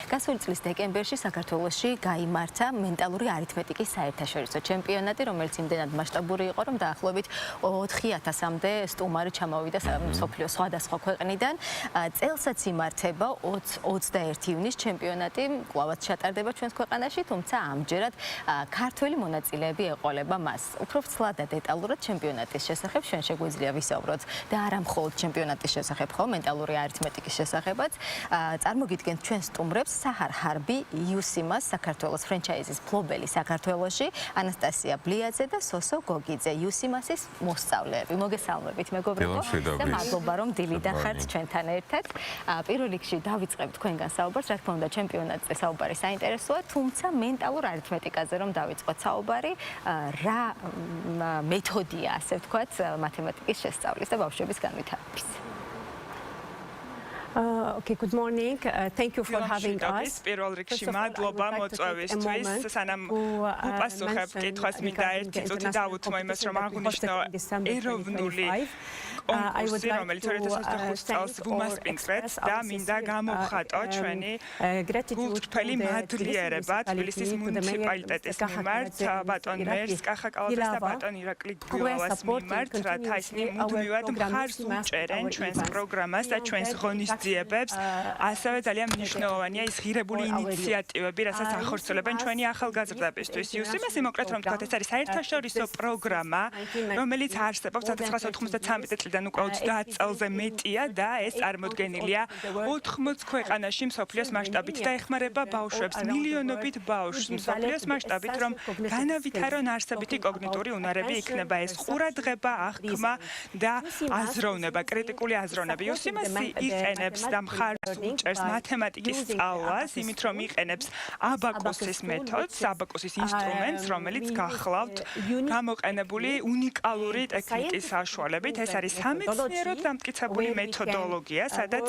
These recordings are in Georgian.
გასული წლის დეკემბერში საქართველოში გაიმართა მენტალური არითმეტიკის საერთაშორისო ჩემპიონატი, რომელიც იმდენად მასშტაბური იყო, რომ დაახლოებით 4000-მდე სტუმარი ჩამოვიდა მსოფლიოს სხვადასხვა ქვეყნიდან. წელსაც იმართება 21 ივნის ჩემპიონატი, კვლავაც ჩატარდება ჩვენს ქვეყანაში, თუმცა ამჯერად ქართველი მონაწილეები ეყოლება მას. უფრო ცლა და დეტალურად ჩემპიონატის შესახებ ჩვენ შეგვიძლია ვისაუბროთ და არა მხოლოდ ჩემპიონატის შესახებ, ხო, მენტალური არითმეტიკის შესახებაც. წარმოგიდგენთ ჩვენ სტუმრებს საჰარ ჰარბი, იუსიმას, საქართველოს ფრენჩაიზის ფლობელი საქართველოში, ანასტასია ბლიაძე და სოსო გოგიძე, იუსიმასის მოსწავლეები. მოგესალმებით, მეგობრებო და მადლობა რომ დილიდან ხართ ჩვენთან ერთად. პირველ რიგში დავიწყებ თქვენგან საუბარს, რა თქმა უნდა, ჩემპიონატზე საუბარი საინტერესოა, თუმცა მენტალურ არითმეტიკაზე რომ დავიწყოთ საუბარი, რა მეთოდია, ასე ვთქვათ, მათემატიკის შესწავლის და ბავშვების განვითარების. Okay, good morning. Thank you for having us. პირველ რიგში მადლობა მოწვევისთვის. სანამ უპასუხებ კითხვას, მინდა ერთი წუთი დავუთმო იმას, რომ აღვნიშნო ეროვნული კონკურსი, რომელიც 2025 წელს ვუმასპინძლეთ და მინდა გამოვხატო ჩვენი გულწრფელი მადლიერება თბილისის მუნიციპალიტეტის მიმართ, ბატონ მერს კახაკალაძეს და ბატონ ირაკლი გულავას მიმართ, რათა ისინი მუდმივად მხარს უჭერენ ჩვენს პროგრამას და ჩვენს ღონისძიებებს. ასევე ძალიან მნიშვნელოვანია ის ღირებული ინიციატივები, რასაც ახორციელებენ ჩვენი ახალგაზრდებისთვის. იუსიმასი მოკლედ რომ ვთქვათ, ეს არის საერთაშორისო პროგრამა, რომელიც არსებობს 1993 წლიდან უკვე 30 წელზე მეტია და ეს წარმოდგენილია 80 ქვეყანაში მსოფლიოს მასშტაბით და ეხმარება ბავშვებს, მილიონობით ბავშვს მსოფლიოს მასშტაბით, რომ განავითარონ არსებითი კოგნიტური უნარები, იქნება ეს ყურადღება, აღქმა და აზროვნება, კრიტიკული აზროვნება. იუსიმასი იყენებს და მხარს უჭერს მათემატიკის სწავლას, იმით რომ იყენებს აბაკუსის მეთოდს, აბაკუსის ინსტრუმენტს, რომელიც გახლავთ გამოყენებული უნიკალური ტექნიკის საშუალებით. ეს არის სამეცნიეროდ დამტკიცებული მეთოდოლოგია, სადაც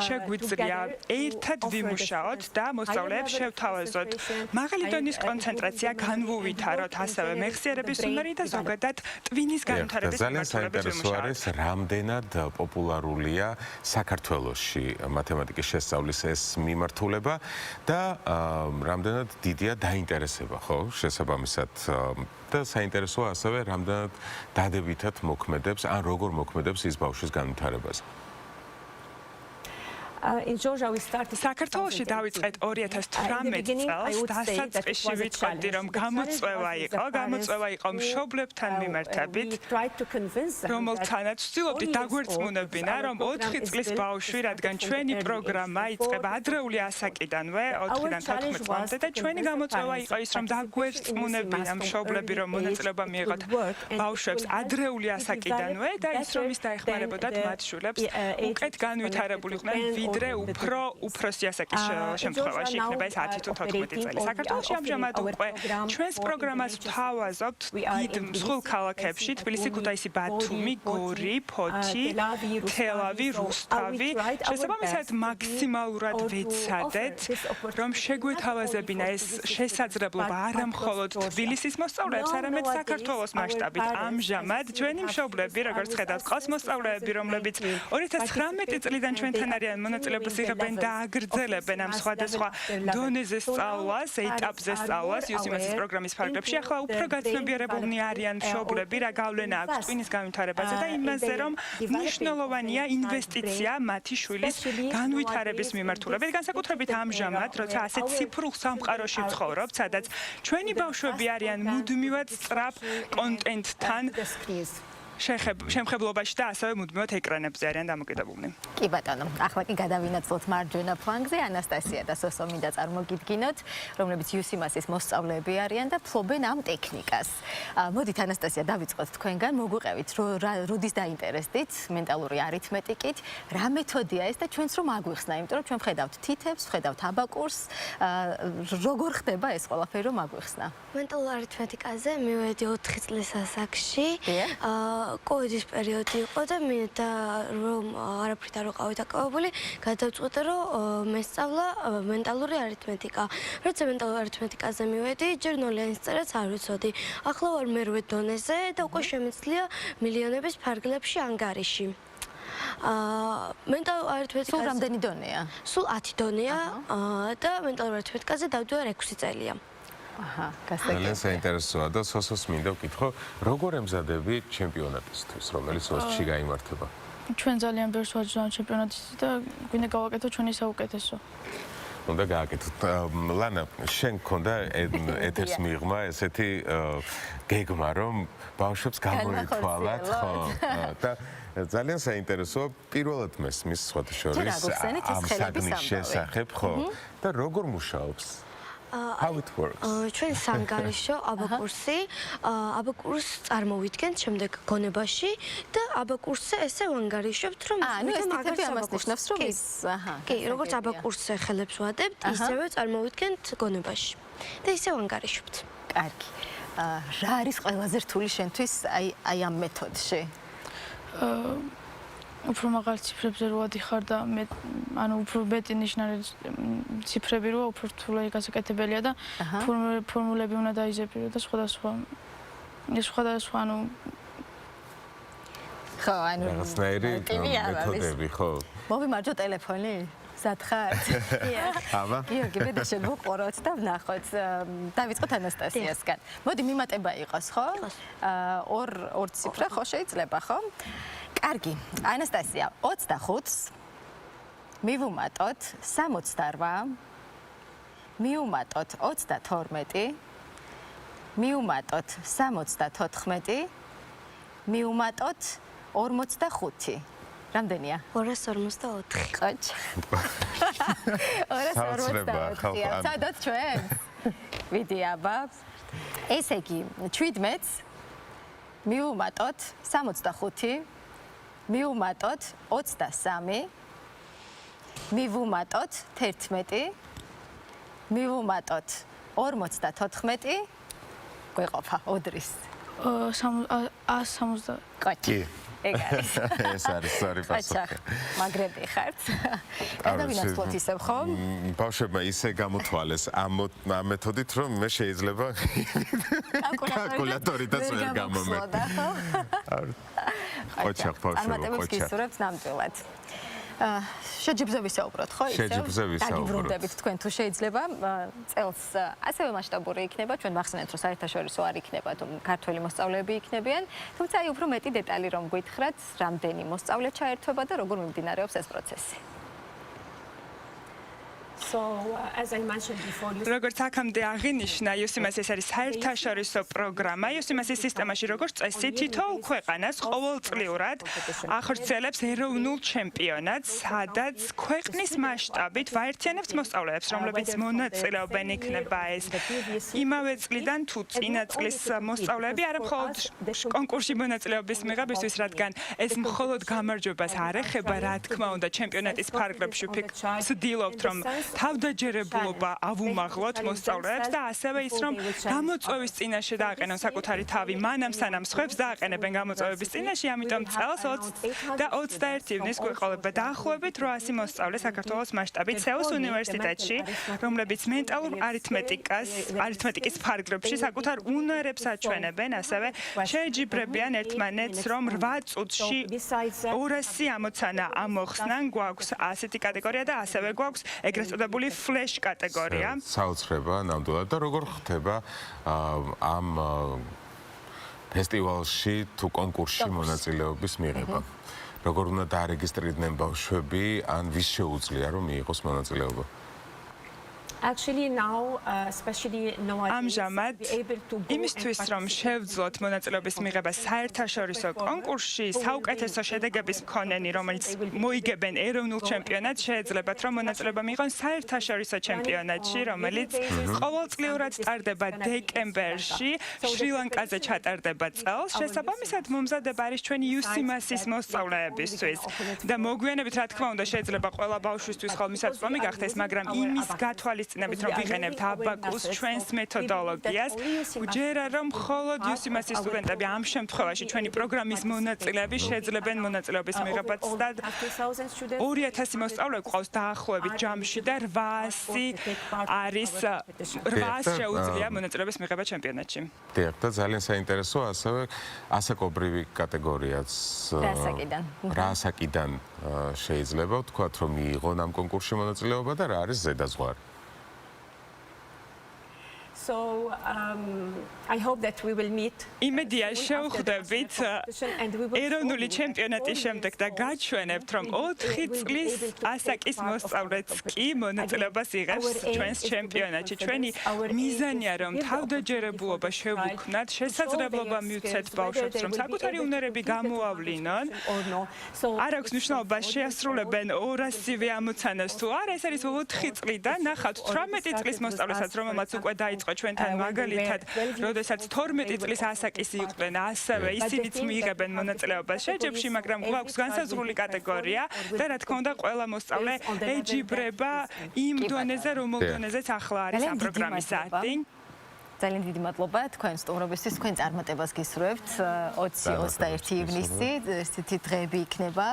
შეგვიძლია ერთად ვიმუშაოთ და მოსწავლეებს შევთავაზოთ მაღალი დონის კონცენტრაცია, განვუვითაროთ ასევე მეხსიერების უნარი და ზოგადად ტვინის განვითარების მიმართულებით ვიმუშაოთ. არის რამდენად პოპულარულია საქართველოში მათემატიკის შესწავლის ეს მიმართულება და რამდენად დიდია დაინტერესება, ხო, შესაბამისად და საინტერესოა ასევე რამდენად დადებითად მოქმედებს ან როგორ მოქმედებს ის ბავშვის განვითარებაზე. საქართველოში დავიწყეთ 2018 წელს, დასაწყისში ვიტყოდი, რომ გამოწვევა იყო მშობლებთან მიმართებით, რომელთანაც ვცდილობდით დაგვერწმუნებინა, რომ 4 წლის ბავშვი, რადგან ჩვენი პროგრამა იწყება ადრეული ასაკიდანვე, 4-დან 14 წლამდე და ჩვენი გამოწვევა იყო ის, რომ დაგვერწმუნებინა მშობლები, რომ მონაწილეობა მიიღოთ ბავშვებს ადრეული ასაკიდანვე და ის, რომ ის დაეხმარებოდათ მათ შვილებს უკეთ განვითარებულიყვნენ ვიდრე უფროსი ასაკის შემთხვევაში იქნება ეს 10 თუ 14 წელი. საქართველოში ამჟამად უკვე ჩვენს პროგრამას ვთავაზობთ დიდ მსხვილ ქალაქებში, თბილისი, ქუთაისი, ბათუმი, გორი, ფოთი, თელავი, რუსთავი. შესაბამისად მაქსიმალურად ვეცადეთ, რომ შეგვეთავაზებინა ეს შესაძლებლობა არა მხოლოდ თბილისის მოსწავლეებს, არამედ საქართველოს მასშტაბით. ამჟამად ჩვენი მშობლები, როგორც ხედავთ, ყავს მოსწავლეები, რომლებიც 2019 წლიდან ჩვენთან არიან მონაწილეობას იღებენ და აგრძელებენ ამ სხვადასხვა დონეზე სწავლას, ეტაპზე სწავლას იუსიმასის პროგრამის ფარგლებში. ახლა უფრო გაცნობიერებულნი არიან მშობლები, რა გავლენა აქვს ტვინის განვითარებაზე და იმაზე, რომ მნიშვნელოვანია ინვესტიცია მათი შვილის განვითარების მიმართულებით. განსაკუთრებით ამჟამად, როცა ასეთ ციფრულ სამყაროში ვცხოვრობთ, სადაც ჩვენი ბავშვები არიან მუდმივად სწრაფ კონტენტთან შემხებლობაში და ასევე მუდმივად ეკრანებზე არიან დამოკიდებულნი. კი ბატონო, ახლა კი გადავინაცვლოთ მარჯვენა ფლანგზე, ანასტასია და სოსო მინდა წარმოგიდგინოთ, რომლებიც იუსიმასის მოსწავლეები არიან და ფლობენ ამ ტექნიკას. მოდით ანასტასია, დავიწყოთ თქვენგან, მოგვიყევით, როდის დაინტერესდით მენტალური არითმეტიკით, რა მეთოდია ეს და ჩვენს რომ აგვიხსნა, იმიტომ რომ ჩვენ ვხედავთ თითებს, ვხედავთ აბაკურს, როგორ ხდება ეს ყველაფერი რომ აგვიხსნა? მენტალურ არითმეტიკაზე მივედი 4 წლის ასაკში. კოვიდის პერიოდი იყო და მინდა რომ არაფრით არ ვიყავი დაკავებული, გადავწყვიტე რომ მესწავლა მენტალური არითმეტიკა. როცა მენტალურ არითმეტიკაზე მივედი, ჯერ ნოლიანის წერაც არ ვიცოდი. ახლა ვარ მერვე დონეზე და უკვე შემიძლია მილიონების ფარგლებში ანგარიში. მენტალურ არითმეტიკაზე სულ რამდენი დონეა? სულ 10 დონეა და მენტალურ არითმეტიკაზე დავდივარ 6 წელია. აჰა, ძალიან საინტერესოა და სოსოს მინდა ვკითხო, როგორ ემზადები ჩემპიონატისთვის, რომელიც ოსტში გაიმართება? ჩვენ ძალიან ბევრს ვაჯდავთ ჩემპიონატისთვის და გვინდა გავაკეთო ჩვენი საუკეთესო. უნდა გააკეთოთ. ლანა, შენ გქონდა ეთერს მიღმა ესეთი გეგმა, რომ ბავშვებს გამოეთვალათ, ხო? და ძალიან საინტერესოა პირველად მესმის სხვათა შორის ამ საგნის შესახებ, ხო? და როგორ მუშაობს? How it works? ჩვენ სანგარიშო აბაკურსი, აბაკურს წარმოვიდგენთ შემდეგ გონებაში და აბაკურსზე ესე ვანგარიშობთ, რომ მაგათები ამას ნიშნავს, რომ ის, აჰა. კი, როგორც აბაკურსზე ხელებს ვადებთ, ისევე წარმოვიდგენთ გონებაში და ისე ვანგარიშობთ. კარგი. რა არის ყველაზე რთული შენთვის აი ამ მეთოდში? უფრო მაღალ ციფრებზე რო ვადიხარ და ანუ უფრო მეტი ნიშნარი ციფრები როა უფრო რთული გასაკეთებელია და ფორმულები უნდა დაიზეპირო და სხვადასხვა ანუ ხო, ანუ რაღაცნაირი მეთოდები, ხო? მოვიმარჯო ტელეფონი? სათხართ? აბა. გიორგი, ბედაშენ ვუყუროთ და ვნახოთ. დავიწყოთ ანასტასიასგან. მოდი მიმატება იყოს, ხო? ორ ციფრა ხო შეიძლება, ხო? კარგი. ანასტასია, 25-ს მივუმატოთ 68, მივუმატოთ 32, მივუმატოთ 74, მივუმატოთ 45. რამდენია? 244. ყოჩ. 244. სადაც ჩვენ? ვიდი აბა. ესე იგი, 17-ს მივუმატოთ 65, მივუმატოთ 23, მივუმატოთ 11, მივუმატოთ 54, გვეყოფა ოდრის. 170. ყოჩი. ეგ არის. ეს არის სწორი პასუხი. მაგრები ხართ. გადავინაცვლოთ ისევ, ხო? ბავშვებმა ისე გამოთვალეს ამ მეთოდით, რომ მე შეიძლება კალკულატორითაც ვერ გამომეწონა. ოჩახ ბავშვებო, წარმატებებს გისურვებთ ნამდვილად. შეჯიბზე ვისაუბროთ, ხო? შეჯიბზე ვისაუბროთ. დაგიბრუნდებით თქვენ თუ შეიძლება წელს ასევე მასშტაბური იქნება, ჩვენ მახსენეთ, რომ საერთაშორისო არ იქნება, თუ ქართველი მოსწავლეები იქნებიან, თუმცა აი უფრო მეტი დეტალი რომ გითხრათ, რამდენი მოსწავლე ჩაერთვება და როგორ მიმდინარეობს ეს პროცესი. როგორც აქამდე აღინიშნა, იუსიმას ეს არის საერთაშორისო პროგრამა. იუსიმასის სისტემაში როგორც წესი, თითოეულ ქვეყანას ყოველწლიურად ახორციელებს ეროვნულ ჩემპიონატს, სადაც ქვეყნის მასშტაბით ვაერთიანებს მოსწავლეებს, რომლებიც მონაწილეობენ იქნება ეს იმავე წლიდან თუ წინა წლის მოსწავლეები, არა მხოლოდ კონკურსში მონაწილეობის მიღებისთვის, რადგან ეს მხოლოდ გამარჯვებას არ ეხება, რა თქმა უნდა, ჩემპიონატის ფარგლებში ვცდილობთ, რომ თავდაჯერებულობა ავუმაღლოთ მოსწავლეებს და ასევე ის რომ გამოწვევის წინაშე დააყენონ საკუთარი თავი, მანამ სანამ სხვებს დააყენებენ გამოწვევების წინაშე, ამიტომ წელს 20 და 21 ივნის გვეყოლება დაახლოებით 800 მოსწავლე საქართველოს მასშტაბით სეულის უნივერსიტეტში, რომლებიც მენტალურ არითმეტიკის ფარგლებში საკუთარ უნარებს აჩვენებენ, ასევე შეეჯიბრებიან ერთმანეთს, რომ 8 წუთში 200 ამოცანა ამოხსნან, გვაქვს ასეთი კატეგორია და ასევე გვაქვს ეგრეთ წოდებული ფლეშ კატეგორია. საოცრება ნამდვილად და როგორ ხდება ამ ფესტივალში თუ კონკურსში მონაწილეობის მიღება? როგორ უნდა დაარეგისტრირდნენ ბავშვები, ან ვის შეუძლია რომ მიიღოს მონაწილეობა? ამჟამად იმისთვის რომ შევძლოთ მონაწილეობის მიღება საერთაშორისო კონკურსში, საუკეთესო შედეგების მქონენი, რომელიც მოიგებენ ეროვნულ ჩემპიონატს, შეეძლებათ რომ მონაწილეობა მიიღონ საერთაშორისო ჩემპიონატში, რომელიც ყოველწლიურად ტარდება დეკემბერში, შრი-ლანკაზე ჩატარდება წელს. შესაბამისად მომზადება არის ჩვენი იუსიმასის მოსწავლეებისთვის და მოგვიანებით, რა თქმა უნდა, შეიძლება ყველა ბავშვისთვის ხოლმისაწვდომი გახდეს, მაგრამ იმის გათვალის ქორწინებით რომ ვიყენებთ აბაკუს ჩვენს მეთოდოლოგიას. უჯერა რომ მხოლოდ UCMS-ის სტუდენტები ამ შემთხვევაში ჩვენი პროგრამის მონაწილეები შეძლებენ მონაწილეობის მიღებაც და 2000 მოსწავლე გვყავს დაახლოებით ჯამში და 800 არის 800 შეუძლია მონაწილეობის მიღება ჩემპიონატში. დიახ, და ძალიან საინტერესოა ასევე ასაკობრივი კატეგორიაც. რა ასაკიდან შეიძლება ვთქვათ, რომ მიიღონ ამ კონკურსში მონაწილეობა და რა არის ზედაზღვარი? So I hope that we will meet. იმედია შევხვდებით ეროვნული ჩემპიონატის შემდეგ და გაჩვენებთ, რომ 4 წლის ასაკის მოსწავლეც კი მონაწილეობას იღებს ჩვენს ჩემპიონატში. ჩვენი მიზანია, რომ თავდაჯერებულობა შევუქმნათ, შესაძლებლობა მივცეთ ბავშვებს, რომ საკუთარი უნარები გამოავლინონ. არ აქვს მნიშვნელობა შეასრულებენ 200-ვე ამოცანას თუ არა, ეს არის 4 წლიდან. ნახავთ 18 წლის მოსწავლესაც, რომელმაც უკვე დაიწყო ჩვენთან მაგალითად, როდესაც 12 წლის ასაკის იყვნენ, ასევე ისინიც მიიღებენ მონაწილეობას შეჯიბრში, მაგრამ გვაქვს განსაზღვრული კატეგორია და რა თქმა უნდა, ყველა მოსწავლე ეჯიბრება იმ დონეზე, რომელ დონეზეც ახლა არის ამ პროგრამის საათი. ძალიან დიდი მადლობა თქვენ სტუმრობისთვის, თქვენ წარმატებას გისურვებთ. 20-21 ივნისი ესეთი დღეები იქნება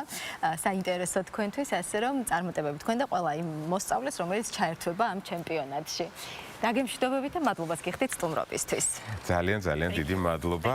საინტერესო თქვენთვის, ასე რომ წარმატებები თქვენ და ყველა იმ მოსწავლეს, რომელიც ჩაერთვება ამ ჩემპიონატში. დაგემშვიდობებით და მადლობას გიხდით სტუმრობისთვის. ძალიან დიდი მადლობა.